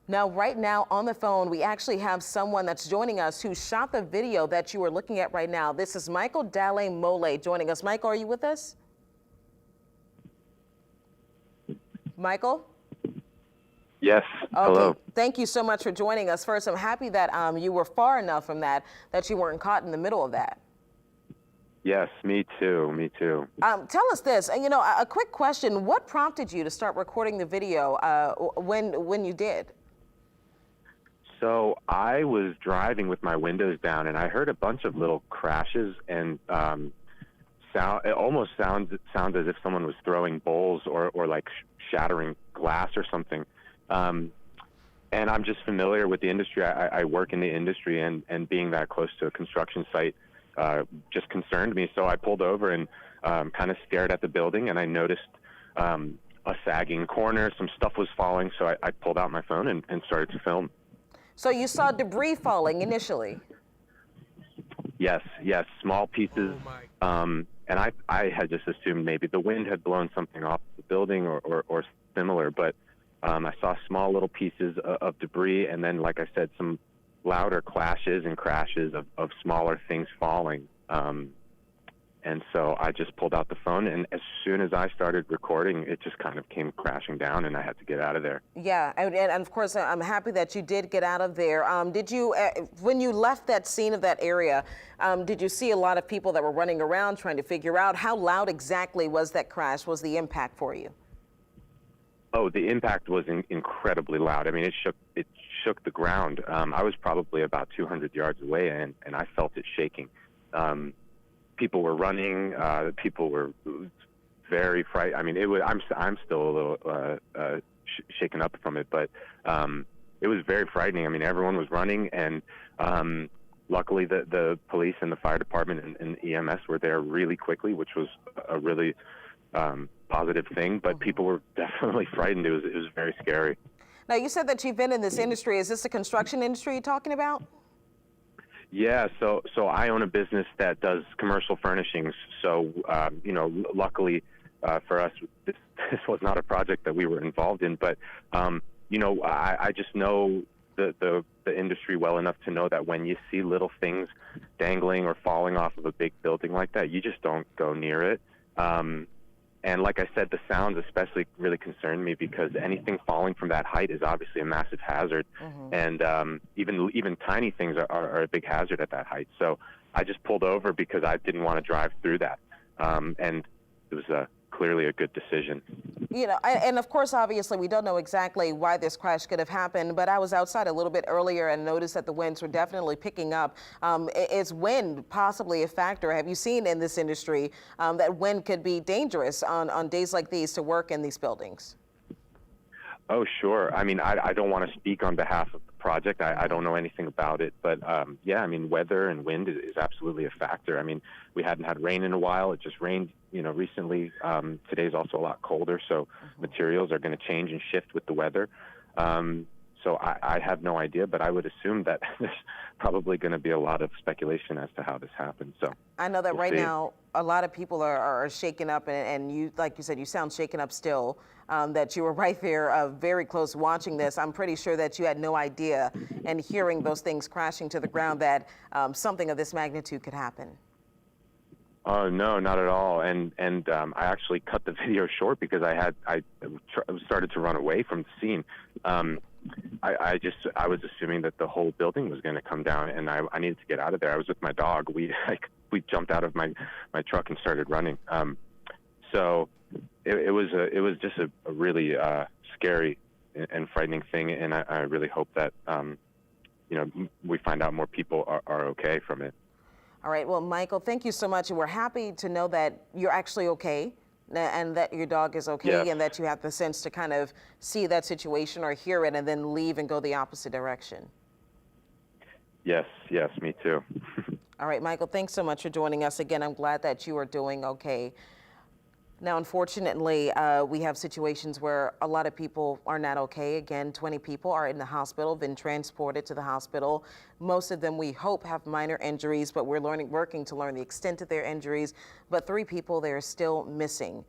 Now, right now on the phone, we actually have someone that's joining us who shot the video that you are looking at right now. This is Michael Dalle-Molle joining us. Michael, are you with us? Michael? Yes. Okay. Hello. Thank you so much for joining us. First, I'm happy that you were far enough from that you weren't caught in the middle of that. Yes, me too. Me too. Tell us this, you know, a quick question. What prompted you to start recording the video when you did? So I was driving with my windows down, and I heard a bunch of little crashes and sound. It almost sounds as if someone was throwing bowls or like shattering glass or something. And I'm just familiar with the industry. I work in the industry, and being that close to a construction site just concerned me. So I pulled over and kind of stared at the building, and I noticed a sagging corner. Some stuff was falling, so I pulled out my phone and started to film. So you saw debris falling initially? Yes, small pieces. And I had just assumed maybe the wind had blown something off the building or similar, but I saw small little pieces of debris, and then, like I said, some louder clashes and crashes of smaller things falling. And so I just pulled out the phone, and as soon as I started recording, it just kind of came crashing down, and I had to get out of there. Yeah, and of course, I'm happy that you did get out of there. Did you, when you left that scene of that area, did you see a lot of people that were running around trying to figure out how loud exactly was that crash, was the impact for you? Oh, the impact was incredibly loud. I mean, it shook the ground. I was probably about 200 yards away, and I felt it shaking. People were running. People were very frightened. I mean, it was. I'm still a little shaken up from it, but it was very frightening. I mean, everyone was running, and luckily the police and the fire department and EMS were there really quickly, which was a really positive thing. But people were definitely frightened. It was very scary. Now, you said that you've been in this industry. Is this the construction industry you're talking about? Yeah, so I own a business that does commercial furnishings. So, you know, luckily for us, this was not a project that we were involved in. But, you know, I just know the industry well enough to know that when you see little things dangling or falling off of a big building like that, you just don't go near it. And like I said, the sounds especially really concerned me because anything falling from that height is obviously a massive hazard. And even tiny things are a big hazard at that height. So I just pulled over because I didn't want to drive through that. And it was clearly a good decision. You know, and of course, obviously, we don't know exactly why this crash could have happened, but I was outside a little bit earlier and noticed that the winds were definitely picking up. Is wind possibly a factor? Have you seen in this industry that wind could be dangerous on days like these to work in these buildings? Oh, sure. I mean, I don't want to speak on behalf of the project. I don't know anything about it. But, yeah, I mean, weather and wind is absolutely a factor. I mean, we hadn't had rain in a while. It just rained, you know, recently. Today's also a lot colder, so materials are going to change and shift with the weather. So I have no idea, but I would assume that there's probably going to be a lot of speculation as to how this happened. So I know that right now a lot of people are shaken up, and you, like you said, you sound shaken up still. That you were right there, very close watching this. I'm pretty sure that you had no idea, and hearing those things crashing to the ground, that something of this magnitude could happen. Oh, no, not at all. And I actually cut the video short because I started to run away from the scene. I was assuming that the whole building was going to come down, and I needed to get out of there. I was with my dog. We jumped out of my truck and started running. So it was just a really scary and frightening thing, and I really hope that you know, we find out more people are okay from it. All right. Well, Michael, thank you so much. We're happy to know that you're actually okay and that your dog is okay, and that you have the sense to kind of see that situation or hear it and then leave and go the opposite direction. Yes, me too. All right, Michael, thanks so much for joining us again. I'm glad that you are doing okay. Now, unfortunately, we have situations where a lot of people are not okay. Again, 20 people are in the hospital, been transported to the hospital. Most of them, we hope, have minor injuries, but we're working to learn the extent of their injuries. But 3 people, they're still missing.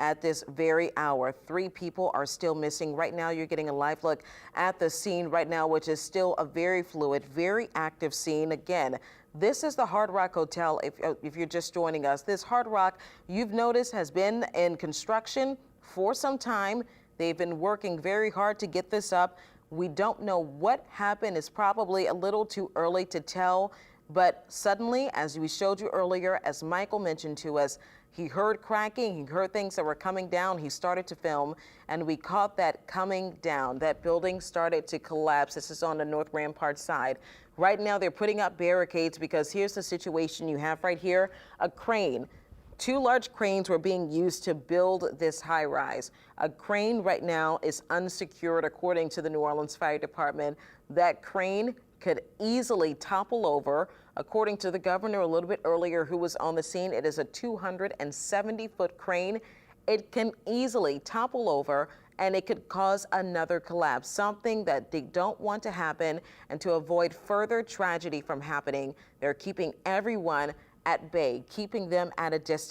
at this very hour. 3 people are still missing. Right now, you're getting a live look at the scene right now, which is still a very fluid, very active scene. Again, this is the Hard Rock Hotel. If you're just joining us, this Hard Rock, you've noticed, has been in construction for some time. They've been working very hard to get this up. We don't know what happened. It's probably a little too early to tell. But suddenly, as we showed you earlier, as Michael mentioned to us, he heard cracking, he heard things that were coming down. He started to film, and we caught that coming down. That building started to collapse. This is on the North Rampart side. Right now, they're putting up barricades because here's the situation you have right here, a crane. 2 large cranes were being used to build this high rise. A crane right now is unsecured, according to the New Orleans Fire Department. That crane could easily topple over. According to the governor a little bit earlier who was on the scene, it is a 270-foot crane. It can easily topple over and it could cause another collapse, something that they don't want to happen. And to avoid further tragedy from happening, they're keeping everyone at bay, keeping them at a distance.